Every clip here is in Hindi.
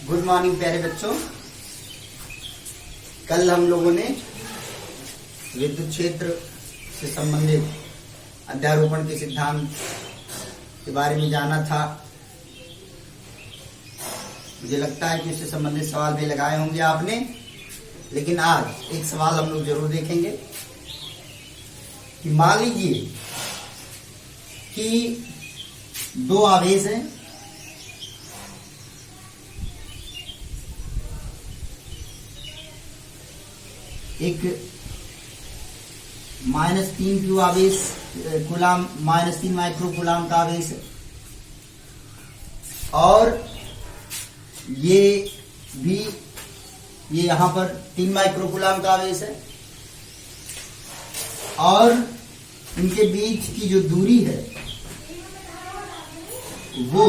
गुड मॉर्निंग प्यारे बच्चों। कल हम लोगों ने विद्युत क्षेत्र से संबंधित अध्यारोपण के सिद्धांत के बारे में जाना था। मुझे लगता है कि उससे संबंधित सवाल भी लगाए होंगे आपने, लेकिन आज एक सवाल हम लोग जरूर देखेंगे कि मान लीजिए कि दो आवेश हैं, एक -3 क्यू आवेश कूलाम -3 माइक्रो कूलाम का आवेश है और ये यहां पर 3 माइक्रो कूलाम का आवेश है और इनके बीच की जो दूरी है वो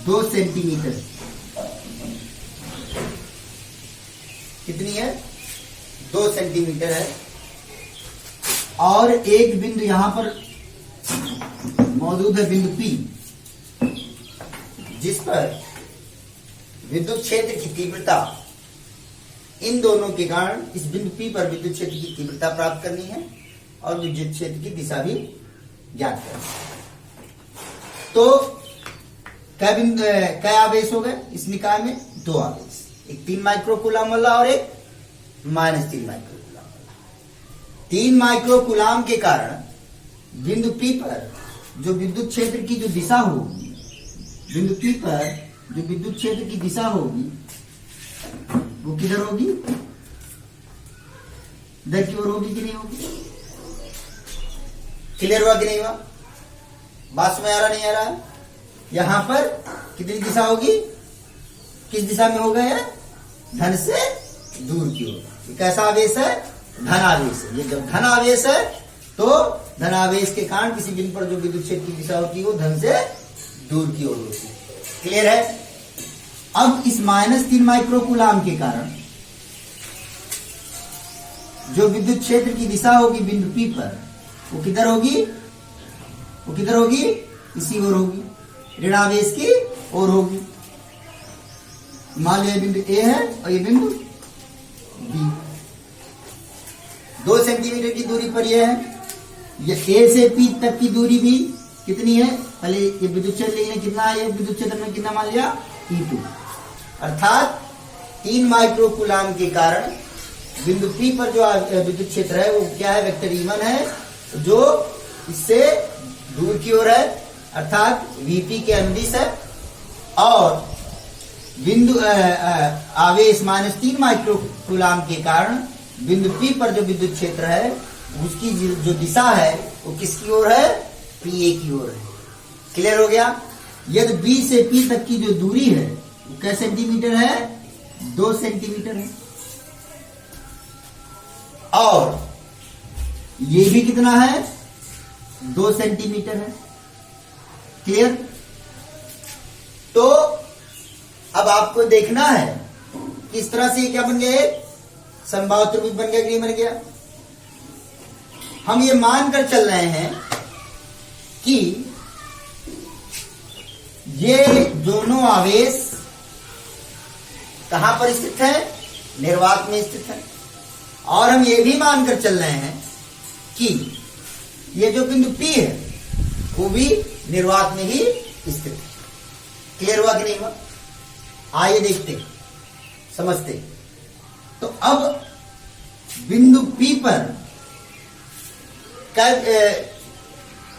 2 सेंटीमीटर है। कितनी है? 2 सेंटीमीटर है और एक बिंदु यहां पर मौजूद है, बिंदु P, जिस पर विद्युत क्षेत्र की तीव्रता, इन दोनों के कारण इस बिंदु P पर विद्युत क्षेत्र की तीव्रता प्राप्त करनी है और विद्युत क्षेत्र की दिशा भी ज्ञात करनी है। तो क्या आवेश हो गए इस निकाय में? 2 आवेश, एक 3 माइक्रो कूलाम वाला और एक -3 माइक्रो कूलाम वाला। 3 माइक्रो कूलाम के कारण बिंदु P पर जो विद्युत क्षेत्र की जो दिशा होगी, बिंदु P पर जो विद्युत क्षेत्र की दिशा होगी वो किधर होगी? इधर की ओर होगी कि नहीं होगी? क्लियर हुआ कि नहीं हुआ? बात में आ रहा नहीं आ रहा? यहां पर कितनी दिशा होगी? किस दिशा में होगा? यह धन से दूर की ओर। कैसा आवेश है? धन आवेश है। ये जब धन आवेश है तो धन आवेश के कारण किसी बिंदु पर जो विद्युत क्षेत्र की दिशा होती है वो धन से दूर की ओर होती है। क्लियर है? अब इस -3 माइक्रो कूलाम के कारण जो विद्युत क्षेत्र की दिशा होगी बिंदु P पर, वो किधर होगी? वो किधर होगी? इसी ओर होगी, ऋणावेश की ओर होगी। मान लिया बिंदु A है और ये बिंदु B, 2 सेंटीमीटर की दूरी पर यह है। ये A से P तक की दूरी भी कितनी है? पहले ये विद्युत क्षेत्र लेंगे, कितना है? ये विद्युत क्षेत्र में कितना मान लिया? E2, अर्थात 3 माइक्रो कूलाम के कारण बिंदु P पर जो विद्युत क्षेत्र है वो क्या है? वेक्टर E1 है, जो इससे दूर की ओर है, अर्थात VP के अनुदिश है। और बिंदु आवेश -3 माइक्रो कूलाम के कारण बिंदु P पर जो विद्युत क्षेत्र है उसकी जो दिशा है वो किसकी ओर है? PA की ओर है। क्लियर हो गया? यदि B से P तक की जो दूरी है वो क्या सेंटीमीटर है? 2 सेंटीमीटर है और ये भी कितना है? 2 सेंटीमीटर है। क्लियर? तो अब आपको देखना है कि इस तरह से क्या बन गया? समबाहु त्रिभुज बन गया कि नहीं बन गया? हम ये मानकर चल रहे हैं कि ये दोनों आवेश कहां पर स्थित है? निर्वात में स्थित है। और हम ये भी मानकर चल रहे हैं कि ये जो बिंदु P है वो भी निर्वात में ही स्थित है। क्लियर हुआ कि नहीं हुआ? आइए देखते, समझते। तो अब बिंदु P पर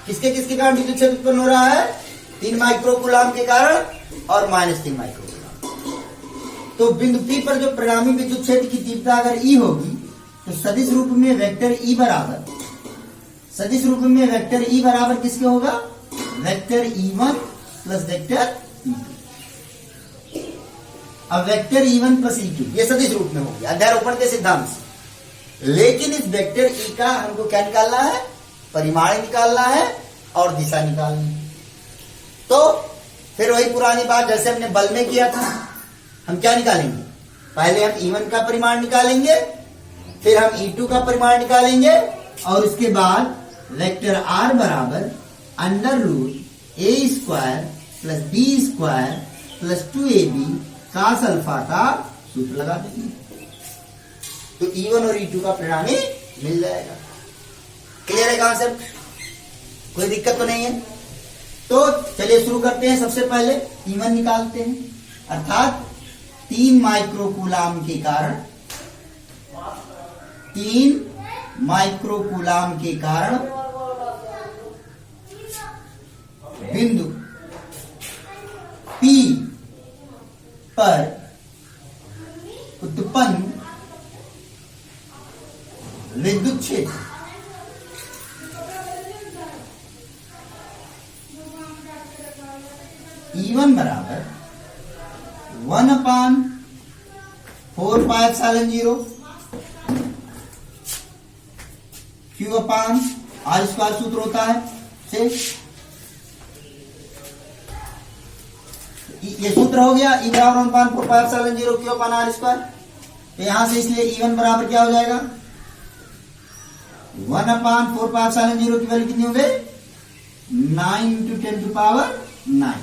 किसके किसके कारण विद्युत क्षेत्र उत्पन्न हो रहा है? 3 माइक्रो कूलाम के कारण और -3 माइक्रो कूलाम। तो बिंदु P पर जो परिणामी विद्युत क्षेत्र की तीव्रता अगर E होगी तो सदिश रूप में वेक्टर E बराबर किसके होगा? Vector E1 plus vector E2। अब वेक्टर E1 प्लस E2 ये सदिश रूप में होगी अध्यारोपण के सिद्धांत से। लेकिन इस वेक्टर E का हमको क्या निकालना है? परिमाण निकालना है और दिशा निकालनी है। तो फिर वही पुरानी बात जैसे हमने बल में किया था, हम क्या निकालेंगे? पहले हम E1 का परिमाण निकालेंगे, फिर हम E2 का परिमाण निकालेंगे और उसके बाद वेक्टर R बराबर √a² + b² plus 2ab cos alpha का सूत्र लगा देंगे, तो E1 और E2 का परिणाम ही मिल जाएगा। क्लियर है कॉन्सेप्ट? कोई दिक्कत तो नहीं है? तो चलिए शुरू करते हैं। सबसे पहले E1 निकालते हैं, अर्थात 3 माइक्रोकूलाम के कारण 3 माइक्रोकूलाम के कारण बिंदु P पर उत्पन्न विद्युत क्षेत्र E1 बराबर 1/4πε0 Q/r² सूत्र होता है से ये सूत्र हो गया E बराबर 1/4πε0 Q/r²। तो यहां से इसलिए E1 बराबर क्या हो जाएगा, 1/4πε0 की वैल्यू कितनी हो गई, 9 × 10⁹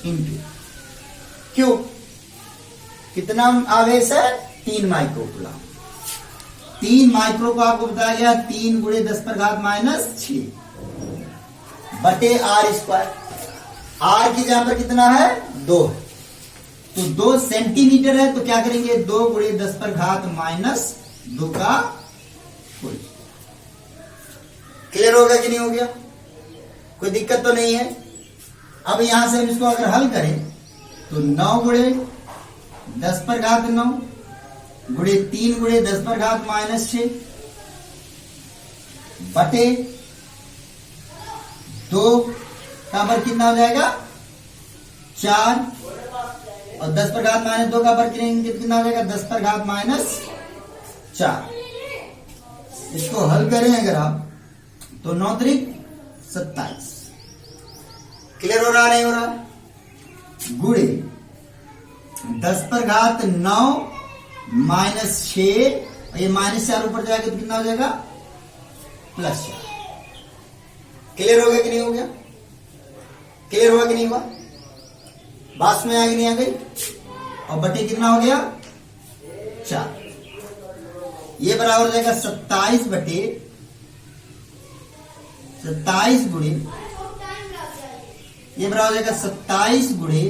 इंटू क्यों, कितना आवेश है, 3 माइक्रोकूलाम। 3 माइक्रो को आपको बताया गया 3 × 10⁻⁻6 बटे r²। r की जगह पर कितना है, 2, तो 2 सेंटीमीटर है, तो क्या करेंगे 2 × 10⁻⁻2 का होल। क्लियर हो गया कि नहीं हो गया? कोई दिक्कत तो नहीं है? अब यहां से हम इसको अगर हल करें तो 9 × 10⁻9 × 3 × 10⁻⁻6 बटे 2 का पर कितना हो जाएगा, 4, और 10⁻⁻2 का पर कितना हो जाएगा, 10⁻⁻4। इसको हल करें अगर आप तो 9 × 3 = 27। क्लियर हो रहा नहीं हो रहा? गुणे 10⁻9 - 6, और ये -4 ऊपर जाएगा तो कितना हो जाएगा, +4। क्लियर हो गया कि नहीं हो गया? क्लियर हुआ कि नहीं हुआ? बात में आ गई नहीं आ गई? और बटे कितना हो गया, 4। ये बराबर हो जाएगा 27 बटे 27 गुणे, ये बराबर हो जाएगा 27 गुणे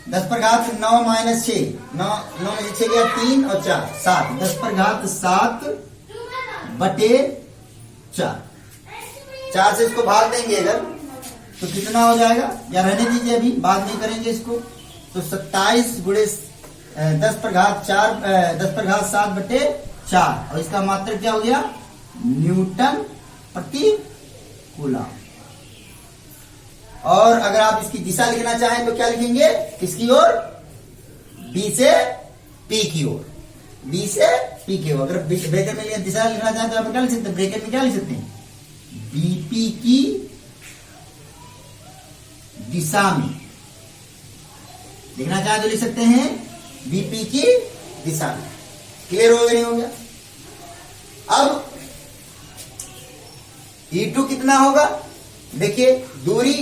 10⁻9 - 6, 9 में 6 गया 3 और 4 7, 10⁻7 बटे 4। 4 से इसको भाग देंगे अगर तो कितना हो जाएगा, या रहने दीजिए, अभी बाद में करेंगे इसको। तो 27 गुणे 10⁻7 बटे 4, और इसका मात्रक क्या हो गया, न्यूटन प्रति कूलम। और अगर आप इसकी दिशा लिखना चाहें तो क्या लिखेंगे, किसकी ओर, बी से पी की ओर, बी से पी की ओर। अगर ब्रैकेट में दिशा लिखना चाहें तो आप क्या लिख सकते हैं, ब्रैकेट में क्या लिख सकते हैं, बीपी की दिशा में लिखना चाहे तो लिख सकते हैं, बीपी की दिशा में। क्लियर हो गया नहीं हो गया? अब E2 कितना होगा, देखिए दूरी,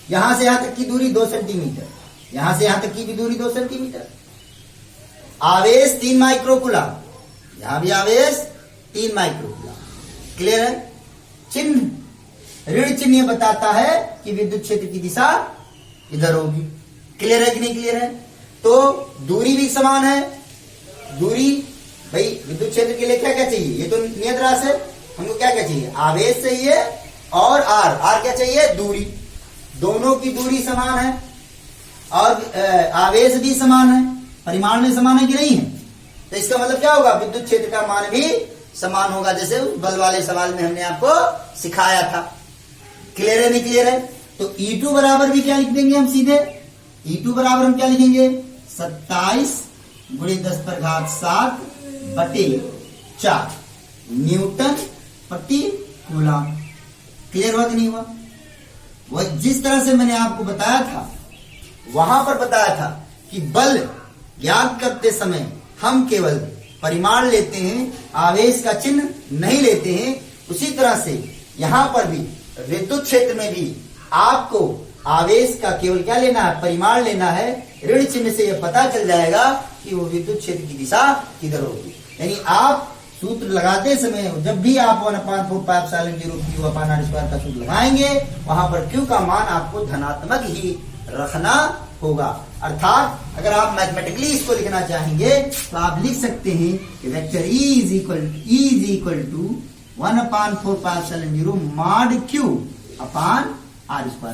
यहां से यहां तक की दूरी 2 सेंटीमीटर, यहां से यहां तक की भी दूरी 2 सेंटीमीटर, आवेश 3 माइक्रोकूलम, यहां भी आवेश 3 माइक्रोकूलम। क्लियर है? चिन्ह, ऋण चिन्ह बताता है कि विद्युत क्षेत्र की दिशा इधर होगी। क्लियर है कि नहीं क्लियर है? तो दूरी भी समान है, दूरी भाई विद्युत क्षेत्र के लिए क्या क्या चाहिए, ये तो नियत राशि है, हमको क्या क्या चाहिए, आवेश चाहिए और आर क्या चाहिए, दूरी। दोनों की दूरी समान है और आवेश भी समान है, परिमाण में समान है कि नहीं है? तो इसका मतलब क्या होगा, विद्युत क्षेत्र का मान भी समान होगा, जैसे बल वाले सवाल में हमने आपको सिखाया था। क्लियर है नहीं क्लियर है? तो E2 बराबर भी क्या लिख देंगे हम सीधे, E2 बराबर हम क्या लिखेंगे, 27 गुणे 10⁻7 बटे 4 न्यूटन प्रति कूलम। क्लियर हुआ कि नहीं हुआ? वह जिस तरह से मैंने आपको बताया था, वहां पर बताया था कि बल ज्ञात करते समय हम केवल परिमाण लेते हैं, आवेश का चिन्ह नहीं लेते हैं। उसी तरह से यहां पर भी विद्युत क्षेत्र में भी आपको आवेश का केवल क्या लेना है, परिमाण लेना है। ऋण चिन्ह से यह पता चल जाएगा कि वो विद्युत क्षेत्र की दिशा किधर होगी। यानी आप सूत्र लगाते समय जब भी आप 1/4πε0 Q/r² का सूत्र लगाएंगे, वहां पर Q का मान आपको धनात्मक ही रखना होगा। अर्थात अगर आप मैथमेटिकली इसको लिखना चाहेंगे तो आप लिख सकते हैं कि vector E is equal to 1/4πε0 mod Q/r²।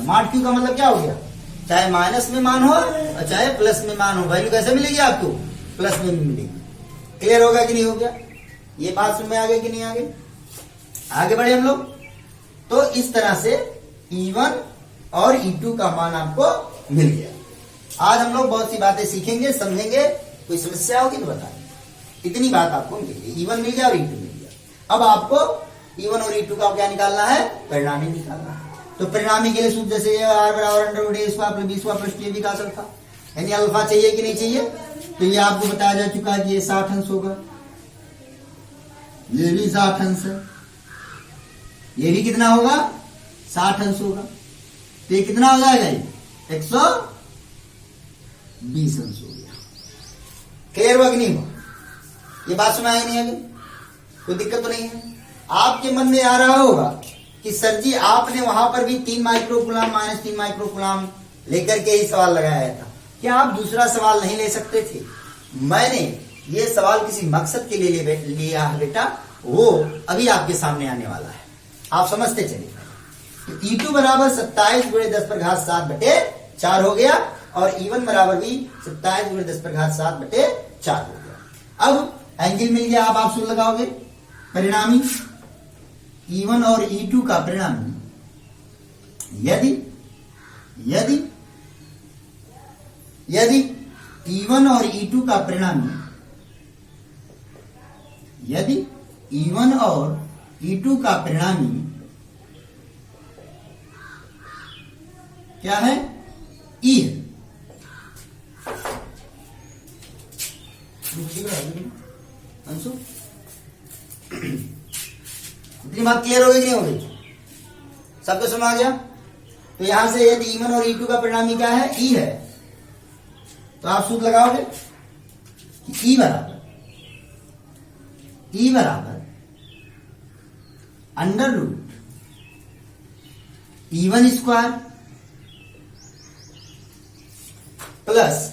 mod Q का मतलब क्या हो गया, चाहे माइनस में मान हो और चाहे प्लस में मान हो, वैल्यू कैसे मिलेगी आपको, प्लस में मिलेगी। क्लियर होगा कि नहीं हो गया, ये बात समझ में आ गई कि नहीं आ गई। आगे बढ़े हम लोग। तो इस तरह से E1 और E2 का मान आपको मिल गया। आज हम लोग बहुत सी बातें सीखेंगे, समझेंगे। कोई समस्या होगी तो बताएं। इतनी बात आपको मिल गई, E1 मिल गया और E2 मिल गया। अब आपको E1 और E2 का क्या निकालना है, परिणामी निकालना है। तो परिणामी के लिए सूत्र जैसे r बराबर √a² + b² का असर था, यानी अल्फा चाहिए कि नहीं चाहिए। तो ये आपको बताया जा चुका है कि ये 60 अंश होगा, ये भी 60 अंश है, ये भी कितना होगा, 60 अंश होगा। तो ये कितना हो जाएगा, ये 120 अंश हो गया। क्लियर हुआ कि नहीं हुआ, ये बात सुना है नहीं अभी, कोई दिक्कत तो नहीं है। आपके मन में आ रहा होगा कि सर जी आपने वहां पर भी 3 माइक्रोकूलम - 3 माइक्रोकूलम लेकर के ही सवाल लगाया था, क्या आप दूसरा सवाल नहीं ले सकते थे। मैंने ये सवाल किसी मकसद के लिए लिया है बेटा, वो अभी आपके सामने आने वाला है, आप समझते चलिए। तो E2 बराबर 27 × 10⁻7/4 हो गया और E1 बराबर भी 27 × 10⁻7/4 हो गया। अब एंगल मिल गया, अब आप सूत्र लगाओगे परिणामी E1 और E2 का परिणामी। यदि E1 और E2 का परिणामी, यदि E1 और E2 का परिणामी क्या है, E है। अंशु इतनी बात क्लियर हो गई कि नहीं हो गई, सबको समझ आ गया। तो यहां से यदि E1 और E2 का परिणामी क्या है, E है, तो आप सूत्र लगाओगे कि E बराबर √E1² प्लस,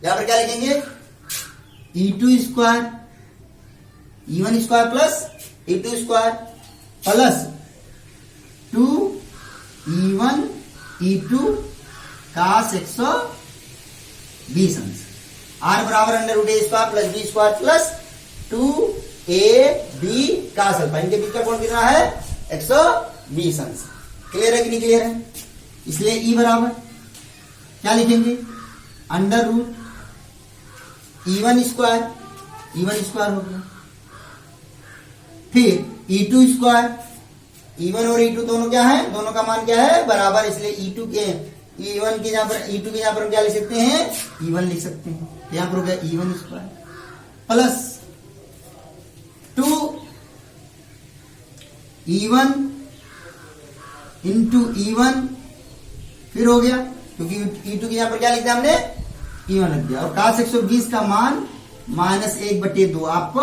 यहां पर क्या लिखेंगे, E2² E1² plus E2² plus 2E1 E2 cos 120 अंश। R बराबर √a² + b² plus 2ab cos alpha, इनके बीच का कोण कितना है, 120 अंश। क्लियर है कि नहीं क्लियर है। इसलिए E बराबर क्या लिखेंगे, √E1² हो गया, फिर E2², E1 और E2 दोनों क्या है, दोनों का मान क्या है, बराबर। इसलिए E1 के यहां पर E2 के यहां पर हम क्या लिख सकते हैं, E1 लिख सकते हैं। यहां पर हो गया E1² plus 2E1 into E1, फिर हो गया, क्योंकि E2 के यहां पर क्या लिख दिया हमने, E1 लिख दिया। और cos 120 का मान -1/2 आपको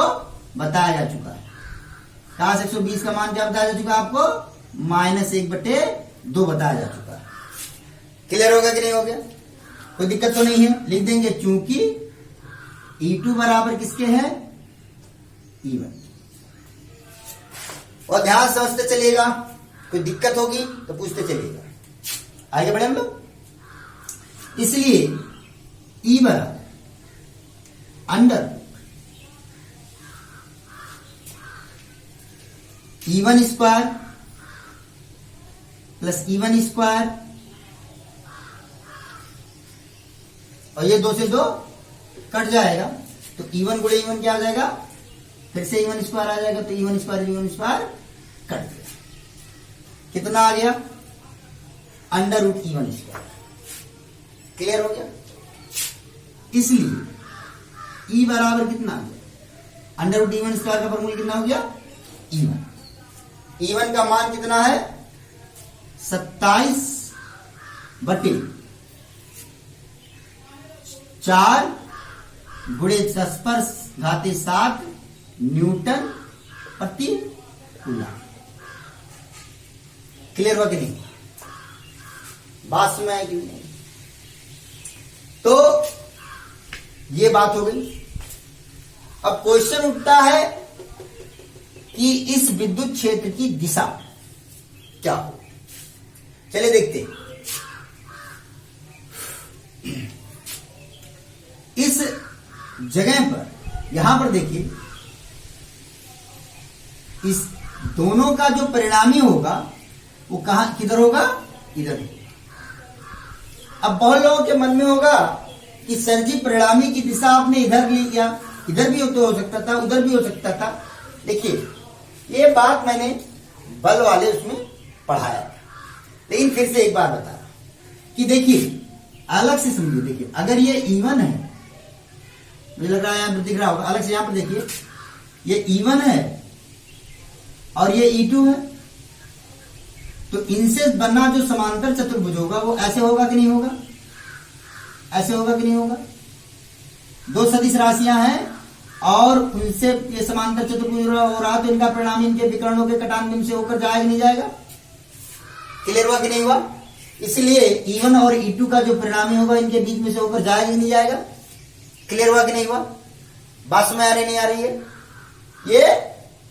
बताया जा चुका है। cos 120 का मान क्या बताया जा चुका है आपको, -1/2 बताया जा चुका है। क्लियर होगा कि नहीं हो गया, कोई दिक्कत तो नहीं है। लिख देंगे चूंकि E2 बराबर किसके है, E1। और ध्यान समझते चलिएगा, कोई दिक्कत होगी तो पूछते चलिएगा। आगे बढ़े हम लोग। इसलिए E बराबर √E1² प्लस E1², और ये 2 से 2 कट जाएगा, तो E1 × E1 क्या आ जाएगा, फिर से E1² आ जाएगा, तो E1² कट गया। कितना आ गया, √E1²। क्लियर हो गया। इसलिए E बराबर कितना आ गया, √E1² का फॉर्मूला कितना हो गया, E1 का मान कितना है, 27 बटे 4 गुणे 10 पर घाते 7 न्यूटन प्रति कूलम। क्लियर हुआ कि नहीं? बात सुना है कि नहीं? तो ये बात हो गई। अब क्वेश्चन उठता है कि इस विद्युत क्षेत्र की दिशा क्या हो। चलिए देखते हैं। इस जगह पर यहां पर देखिए, इस दोनों का जो परिणामी होगा वो कहां किधर होगा? इधर होगा। अब बहुत लोगों के मन में होगा कि सर जी परिणामी की दिशा आपने इधर ली क्या? इधर भी तो हो सकता था, उधर भी हो सकता था। देखिए ये बात मैंने बल वाले उसमें पढ़ाया, लेकिन फिर से एक बार बता रहा कि देखिए अलग से समझिए। देखिए अगर ये E1 है, मुझे लग रहा है यहां पर दिख रहा होगा, अलग से यहां पर देखिए, ये E1 है और ये E2 है, तो इनसे बना जो समांतर चतुर्भुज होगा वो ऐसे होगा कि नहीं होगा? ऐसे होगा कि नहीं होगा? दो सदिश राशियां हैं और उनसे ये समांतर चतुर्भुज हो रहा, तो इनका परिणाम इनके विकर्णों के कटान बिंदु से होकर जाएगा नहीं जाएगा? क्लियर हुआ कि नहीं हुआ? इसलिए E1 और E2 का जो परिणामी होगा इनके बीच में से होकर जाएगा नहीं जाएगा? क्लियर हुआ कि नहीं हुआ? बात समझ आ रही नहीं आ रही है? ये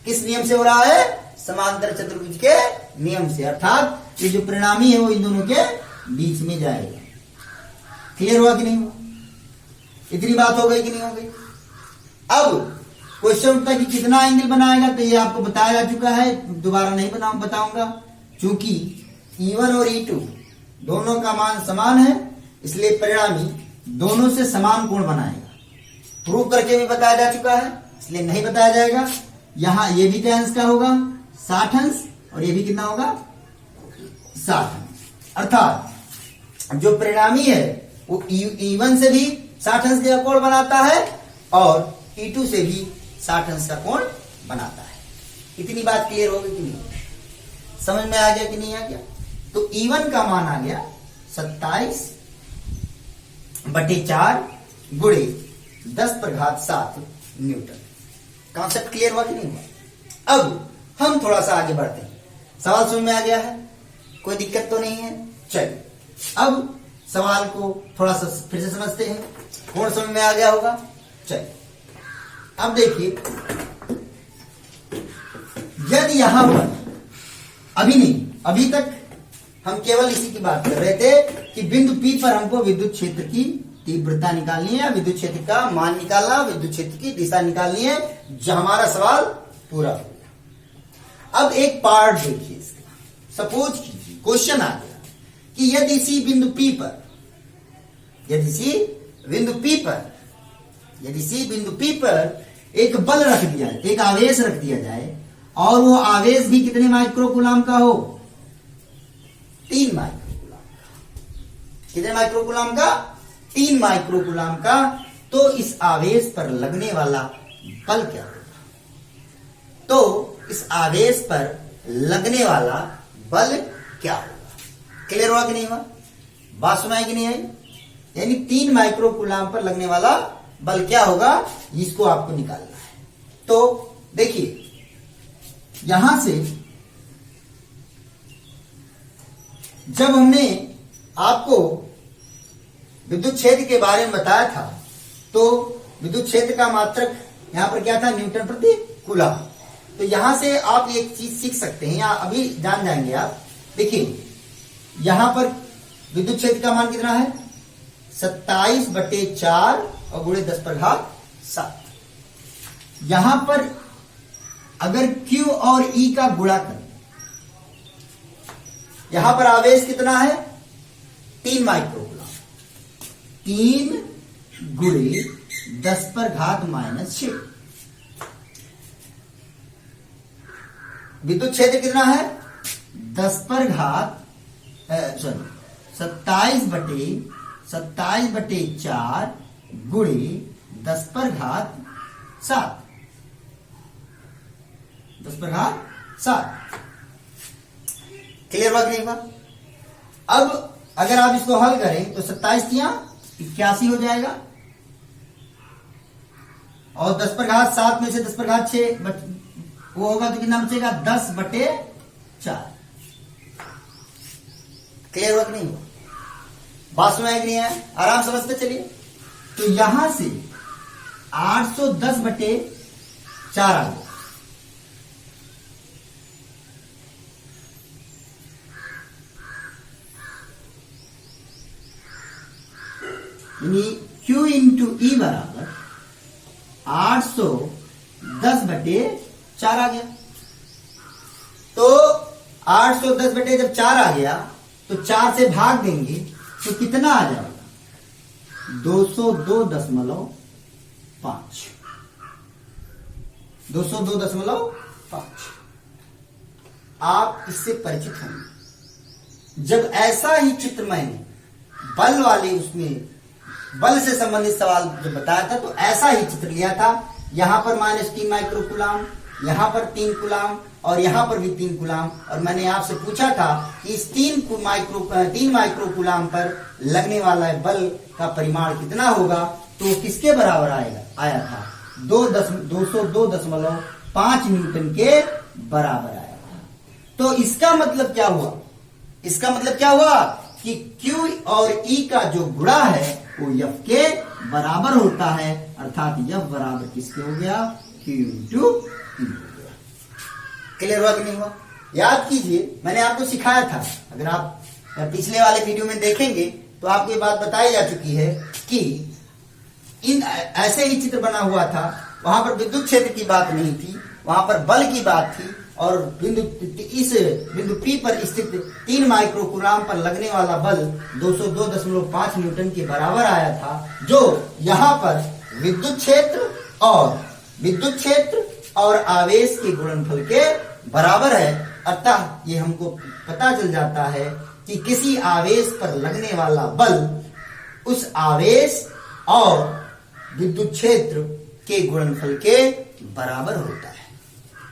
किस नियम से हो रहा है? समांतर चतुर्भुज के नियम से, अर्थात ये जो परिणामी है वो इन दोनों के बीच में जाएगा। क्लियर हुआ कि नहीं हुआ? इतनी बात हो गई कि नहीं हो गई? अब क्वेश्चन उठता है कि कितना एंगल बनाएगा, तो ये आपको बताया जा चुका है, दोबारा नहीं बताऊंगा। चूंकि E1 और E2 दोनों का मान समान है, इसलिए परिणामी दोनों से समान कोण बनाएगा। प्रूव करके भी बताया जा चुका है, इसलिए नहीं बताया जाएगा। यहां ये भी tan का होगा 60 अंश और ये भी कितना होगा? 60 अंश। अर्थात जो परिणामी है वो E1 से भी 60 अंश का कोण बनाता है और E2 से भी 60 अंश का कोण बनाता है। इतनी बात क्लियर हो गई कि नहीं? समझ में आ गया कि नहीं आ गया? तो E1 का मान आ गया 27/4 गुणे 10⁻7 न्यूटन। कॉन्सेप्ट क्लियर हुआ कि नहीं हुआ? अब हम थोड़ा सा आगे बढ़ते हैं। सवाल समझ में आ गया है? कोई दिक्कत तो नहीं है? चलिए अब सवाल को थोड़ा सा फिर से समझते हैं। कोण समझ में आ गया होगा? चलिए अब देखिए, यदि यहां पर अभी नहीं, अभी तक हम केवल इसी की बात कर रहे थे कि बिंदु P पर हमको विद्युत क्षेत्र की तीव्रता निकालनी है, विद्युत क्षेत्र का मान निकालना, विद्युत क्षेत्र की दिशा निकालनी है, जो हमारा सवाल पूरा हो गया। अब एक पार्ट देखिए इसका। सपोज कीजिए क्वेश्चन आ गया कि यदि सी बिंदु P पर, यदि सी बिंदु P पर एक बल रख दिया जाए, एक आवेश रख दिया जाए, और वो आवेश भी कितने माइक्रोकूलम का हो? 3 माइक्रोकूलम। कितने माइक्रोकूलम का? 3 माइक्रोकूलम का। तो इस आवेश पर लगने वाला बल क्या होगा? तो इस आवेश पर लगने वाला बल क्या होगा? क्लियर हुआ कि नहीं हुआ? बात सुनाई कि नहीं आई? यानी 3 माइक्रोकूलम पर लगने वाला बल क्या होगा, इसको आपको निकालना है। तो देखिए यहां से जब हमने आपको विद्युत क्षेत्र के बारे में बताया था, तो विद्युत क्षेत्र का मात्रक यहां पर क्या था? न्यूटन प्रति कूलम। तो यहां से आप एक चीज सीख सकते हैं, या अभी जान जाएंगे आप। देखिए यहां पर विद्युत क्षेत्र का मान कितना है? 27/4 और गुणे 10⁻7। यहां पर अगर Q और E का गुणा करें, यहां पर आवेश कितना है? 3 माइक्रोकूलम। 3 गुणे 10⁻6। विद्युत क्षेत्र कितना है? 27/4 गुणे 10⁻7। 10⁻7। क्लियर हुआ कि नहीं हुआ? अब अगर आप इसको हल करें तो 27×81 हो जाएगा, और 10⁻7 में से 10⁻6 वो होगा तो कितना बचेगा? 10/4। क्लियर हुआ कि नहीं हुआ? बात समझ नहीं है? आराम समझते चलिए। तो यहां से 810/4 आ गया। यानी Q इंटू ई बराबर 810/4 आ गया। तो 810 जब 4 आ गया तो 4 से भाग देंगे तो कितना आ जाएगा? 202.5। 202.5। आप इससे परिचित होंगे। जब ऐसा ही चित्र मैंने बल वाले उसमें बल से संबंधित सवाल जब बताया था तो ऐसा ही चित्र लिया था। यहां पर -3 माइक्रोकूलाम, यहां पर 3 कूलाम और यहां पर भी 3 कूलाम, और मैंने आपसे पूछा था कि इस 3 माइक्रोकूलाम पर लगने वाला बल का परिमाण कितना होगा, तो किसके बराबर आया था? 202.5 न्यूटन के बराबर आया था। तो इसका मतलब क्या हुआ? इसका मतलब क्या हुआ कि Q और E का जो गुणा है वो F के बराबर होता है, अर्थात F बराबर किसके हो गया? Q इंटू E हो गया। क्लियर हुआ कि नहीं हुआ? याद कीजिए, मैंने आपको सिखाया था, अगर आप पिछले वाले वीडियो में देखेंगे तो आपको ये बात बताई जा चुकी है कि इन ऐसे ही चित्र बना हुआ था। वहां पर विद्युत क्षेत्र की बात नहीं थी, वहां पर बल की बात थी, और बिंदु P पर स्थित 3 माइक्रोकूलाम पर लगने वाला बल 202.5 न्यूटन के बराबर आया था, जो यहां पर विद्युत क्षेत्र और आवेश के गुणनफल के बराबर है। अतः ये हमको पता चल जाता है कि किसी आवेश पर लगने वाला बल उस आवेश और विद्युत क्षेत्र के गुणनफल के बराबर होता है।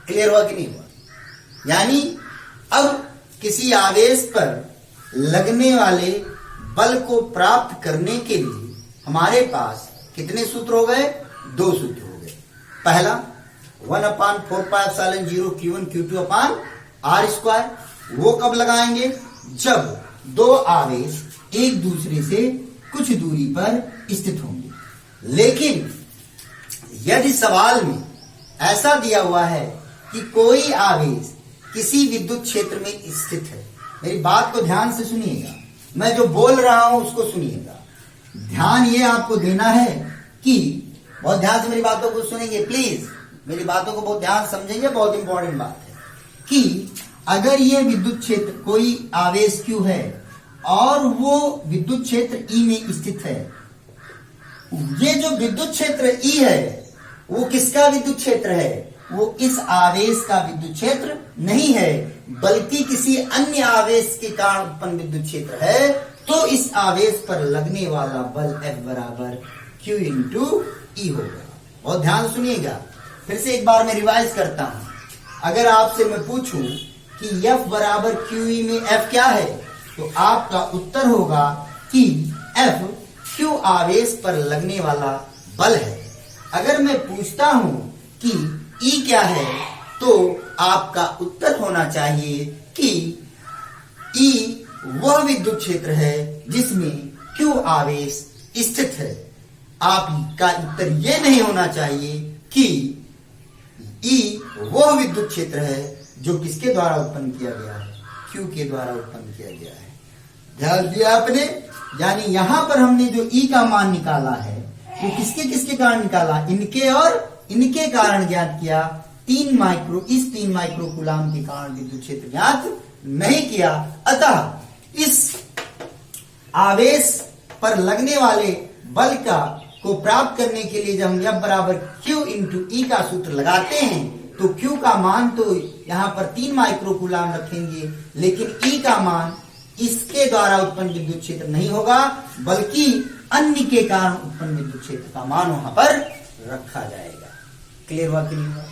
क्लियर हुआ कि नहीं हुआ? यानी अब किसी आवेश पर लगने वाले बल को प्राप्त करने के लिए हमारे पास कितने सूत्र हो गए? 2 सूत्र हो गए। पहला 1/4πε0 Q1 Q2/R²। वो कब लगाएंगे? जब 2 आवेश एक दूसरे से कुछ दूरी पर स्थित होंगे। लेकिन यदि सवाल में ऐसा दिया हुआ है कि कोई आवेश किसी विद्युत क्षेत्र में स्थित है, मेरी बात को ध्यान से सुनिएगा, मैं जो बोल रहा हूं उसको सुनिएगा। ध्यान ये आपको देना है कि बहुत ध्यान से मेरी बातों को सुनेंगे, प्लीज मेरी बातों को बहुत ध्यान समझेंगे। बहुत इंपॉर्टेंट बात है कि अगर ये विद्युत क्षेत्र कोई आवेश Q है और वो विद्युत क्षेत्र E में स्थित है, ये जो विद्युत क्षेत्र E है वो किसका विद्युत क्षेत्र है? वो इस आवेश का विद्युत क्षेत्र नहीं है, बल्कि किसी अन्य आवेश के कारण उत्पन्न विद्युत क्षेत्र है। तो इस आवेश पर लगने वाला बल F बराबर Q इंटू E होगा। बहुत ध्यान सुनिएगा, फिर से एक बार मैं रिवाइज करता हूं। अगर आपसे मैं पूछूं कि F बराबर QE में F क्या है, तो आपका उत्तर होगा कि F Q आवेश पर लगने वाला बल है। अगर मैं पूछता हूं कि E क्या है, तो आपका उत्तर होना चाहिए कि E वह विद्युत क्षेत्र है जिसमें Q आवेश स्थित है। आपका उत्तर यह नहीं होना चाहिए कि E वह विद्युत क्षेत्र है जो किसके द्वारा उत्पन्न किया गया है? Q के द्वारा उत्पन्न किया गया है। ध्यान दिया आपने? यानी यहां पर हमने जो E का मान निकाला है वो किसके कारण निकाला? इनके और इनके कारण ज्ञात किया। 3 माइक्रोकूलाम के कारण विद्युत क्षेत्र ज्ञात नहीं किया। अतः इस आवेश पर लगने वाले बल को प्राप्त करने के लिए जब हम F बराबर Q इंटू E का सूत्र लगाते हैं तो Q का मान तो यहां पर 3 माइक्रोकूलाम रखेंगे, लेकिन E का मान इसके द्वारा उत्पन्न विद्युत क्षेत्र नहीं होगा, बल्कि अन्य के कारण उत्पन्न विद्युत क्षेत्र का मान वहां पर रखा जाएगा। क्लियर हुआ कि नहीं हुआ?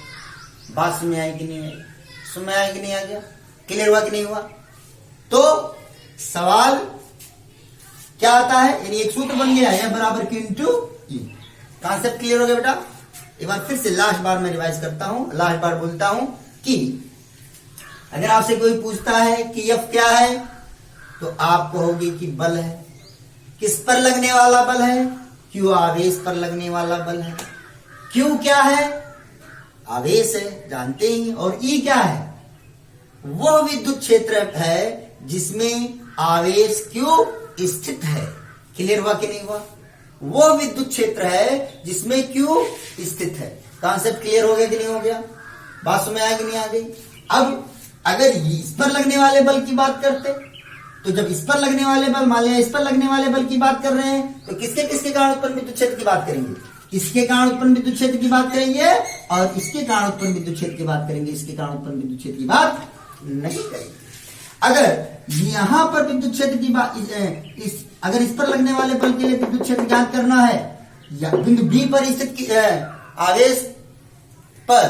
बात समझ आई कि नहीं आई? समझ आया कि नहीं आ गया? क्लियर हुआ कि नहीं हुआ? तो सवाल क्या आता है, यानी एक सूत्र बन गया F बराबर Q इंटू ई। कॉन्सेप्ट क्लियर हो गया बेटा। एक बार फिर से लास्ट बार मैं रिवाइज करता हूं, लास्ट बार बोलता हूं कि अगर आपसे कोई पूछता है कि F क्या है, तो आप कहोगे कि बल है। किस पर लगने वाला बल है? Q आवेश पर लगने वाला बल है। Q क्या है? आवेश है, जानते ही। और E क्या है? वह विद्युत क्षेत्र है जिसमें आवेश Q स्थित है। क्लियर हुआ कि नहीं हुआ? वो विद्युत क्षेत्र है जिसमें Q स्थित है। कॉन्सेप्ट क्लियर हो गया कि नहीं हो गया? बात समझ आई कि नहीं आ गई? अब अगर इस पर लगने वाले बल की बात करते, तो जब इस पर लगने वाले बल, मान लिया इस पर लगने वाले बल की बात कर रहे हैं, तो किसके किसके कारण उत्पन्न विद्युत क्षेत्र की बात करेंगे? इसके कारण उत्पन्न विद्युत क्षेत्र की बात करेंगे और इसके कारण उत्पन्न विद्युत क्षेत्र की बात करेंगे। इसके कारण उत्पन्न विद्युत क्षेत्र की बात नहीं करेंगे। अगर यहां पर विद्युत क्षेत्र की बात, अगर इस पर लगने वाले बल के लिए विद्युत क्षेत्र ज्ञात करना है, या बिंदु बी पर स्थित आवेश पर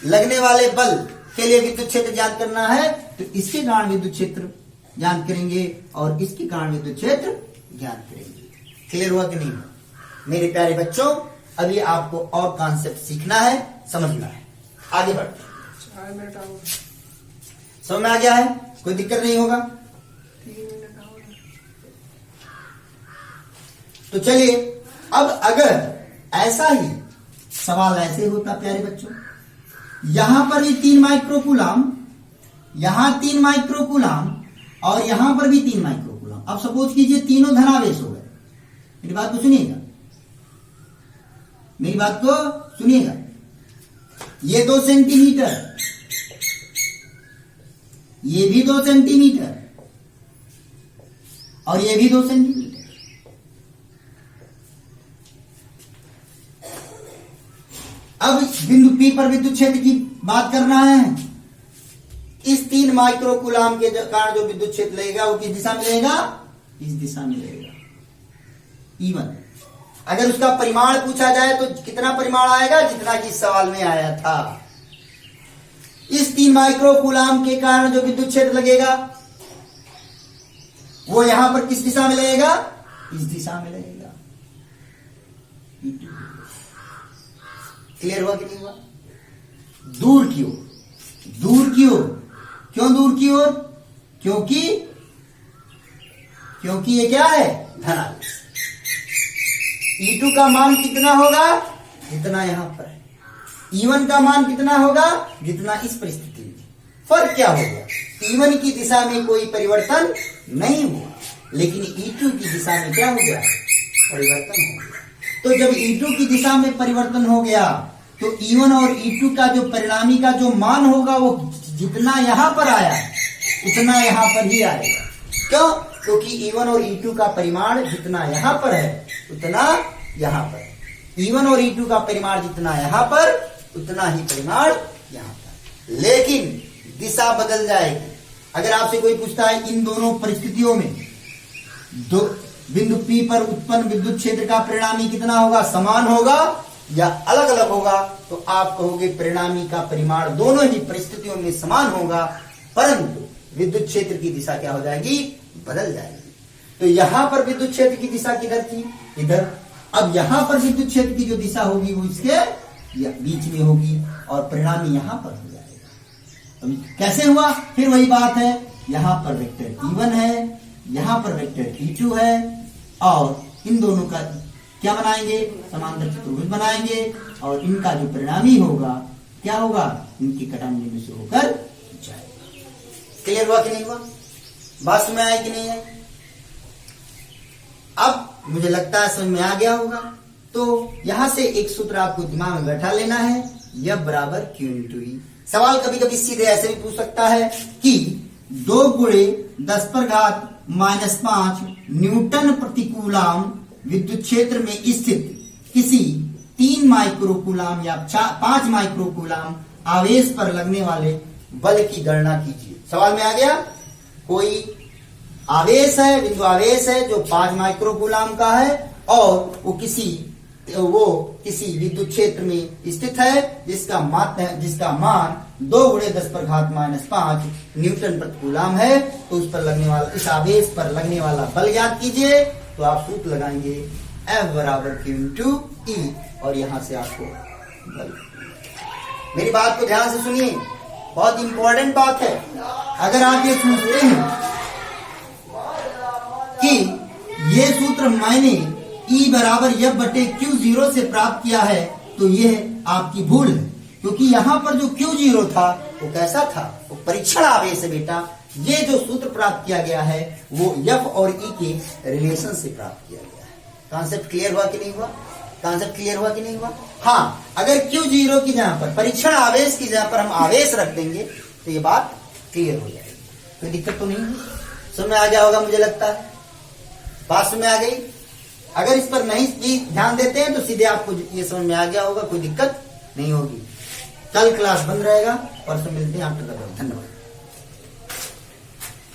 लगने वाले बल के लिए विद्युत क्षेत्र ज्ञात करना है, तो इसके कारण विद्युत क्षेत्र ज्ञात करेंगे और इसके कारण विद्युत क्षेत्र ज्ञात करेंगे। क्लियर हुआ कि नहीं? मेरे प्यारे बच्चों, अभी आपको और कॉन्सेप्ट सीखना है, समझना है। आगे बढ़ते हैं। समझ में आ गया है? कोई दिक्कत नहीं होगा? तो चलिए, अब अगर ऐसा ही सवाल ऐसे होता प्यारे बच्चों, यहां पर भी 3 माइक्रोकूलम, यहां 3 माइक्रोकूलम और यहां पर भी 3 माइक्रोकूलम। अब सपोज कीजिए तीनों धनावेश हो गए। मेरी बात को सुनिएगा, मेरी बात को सुनिएगा। ये 2 सेंटीमीटर, ये भी 2 सेंटीमीटर और ये भी 2 सेंटीमीटर। अब बिंदु P पर विद्युत क्षेत्र की बात करना है। इस 3 माइक्रोकूलम के कारण जो विद्युत क्षेत्र लगेगा वो किस दिशा में लगेगा? इस दिशा में लगेगा, E1। अगर उसका परिमाण पूछा जाए तो कितना परिमाण आएगा? जितना कि इस सवाल में आया था। इस 3 माइक्रोकूलम के कारण जो विद्युत क्षेत्र लगेगा वो यहां पर किस दिशा में लगेगा? इस दिशा में लगेगा। क्लियर हुआ कि नहीं हुआ? दूर की ओर, दूर की ओर। क्यों दूर की ओर? क्योंकि ये क्या है? धनावेश। E2 का मान कितना होगा? जितना यहां पर है। E1 का मान कितना होगा? जितना इस परिस्थिति में। फर्क क्या हो गया? E1 की दिशा में कोई परिवर्तन नहीं हुआ, लेकिन E2 की दिशा में क्या हो गया? परिवर्तन हो गया। तो जब E2 की दिशा में परिवर्तन हो गया, तो E1 और E2 का जो परिणामी का जो मान होगा वो जितना यहां पर आया उतना यहां पर ही आएगा। क्यों? क्योंकि E1 और E2 का परिमाण जितना यहां पर है उतना यहां पर। E1 और E2 का परिमाण जितना यहां पर उतना ही परिमाण यहां पर, लेकिन दिशा बदल जाएगी। अगर आपसे कोई पूछता है इन दोनों परिस्थितियों में दो बिंदु P पर उत्पन्न विद्युत क्षेत्र का परिणामी कितना होगा? समान होगा या अलग अलग होगा? तो आप कहोगे परिणामी का परिमाण दोनों ही परिस्थितियों में समान होगा, परंतु विद्युत क्षेत्र की दिशा क्या हो जाएगी? बदल जाएगी। तो यहां पर विद्युत क्षेत्र की दिशा किधर थी? इधर। अब यहां पर विद्युत क्षेत्र की जो दिशा होगी वो इसके बीच में होगी और परिणामी यहां पर हो जाएगा। अब कैसे हुआ? फिर वही बात है, यहां पर वेक्टर E1 है, यहां पर वेक्टर E2 है और इन दोनों का क्या बनाएंगे? समांतर चतुर्भुज बनाएंगे और इनका जो परिणामी होगा क्या होगा? इनकी कटान बिंदु से होकर जाएगा। क्लियर हुआ कि नहीं हुआ? बात समझ में आई कि नहीं है? अब मुझे लगता है समझ में आ गया होगा। तो यहां से एक सूत्र आपको दिमाग में बैठा लेना है, F बराबर Q इंटू ई। सवाल कभी कभी सीधे ऐसे भी पूछ सकता है कि 2 गुणे 10 पर घात -5 न्यूटन प्रतिकूलम विद्युत क्षेत्र में स्थित किसी 3 माइक्रोकूलम या 5 माइक्रोकूलम आवेश पर लगने वाले बल की गणना कीजिए। सवाल में आ गया, कोई आवेश है, बिंदु आवेश है जो 5 माइक्रोकूलम का है और वो किसी विद्युत क्षेत्र में स्थित है जिसका मान 2 गुणे 10 पर घात -5 न्यूटन प्रतिकूलम है। तो उस पर लगने वाला, इस आवेश पर लगने वाला बल ज्ञात कीजिए तो आप सूत्र लगाएंगे F बराबर Q इंटू E और यहां से आपको बल। मेरी बात को ध्यान से सुनिए, बहुत इंपॉर्टेंट बात है। अगर आप ये सोचते हैं कि ये सूत्र मैंने E बराबर F बटे Q0 से प्राप्त किया है, तो ये आपकी भूल है, क्योंकि यहां पर जो Q0 था वो कैसा था, वो परीक्षण आवेश है बेटा। ये जो सूत्र प्राप्त किया गया है वो F और E के रिलेशन से प्राप्त किया गया है। कॉन्सेप्ट क्लियर हुआ कि नहीं हुआ? कॉन्सेप्ट क्लियर हुआ कि नहीं हुआ? हाँ, अगर Q0 की जगह पर परीक्षण आवेश की जगह पर हम आवेश रख देंगे तो ये बात क्लियर हो जाएगी, कोई दिक्कत तो नहीं है। समझ में आ गया होगा मुझे लगता है, बात समझ में आ गई। अगर इस पर नहीं भी ध्यान देते हैं तो सीधे आपको ये समझ में आ गया होगा, कोई दिक्कत नहीं होगी। कल क्लास बंद रहेगा, परसों मिलते हैं। आप धन्यवाद।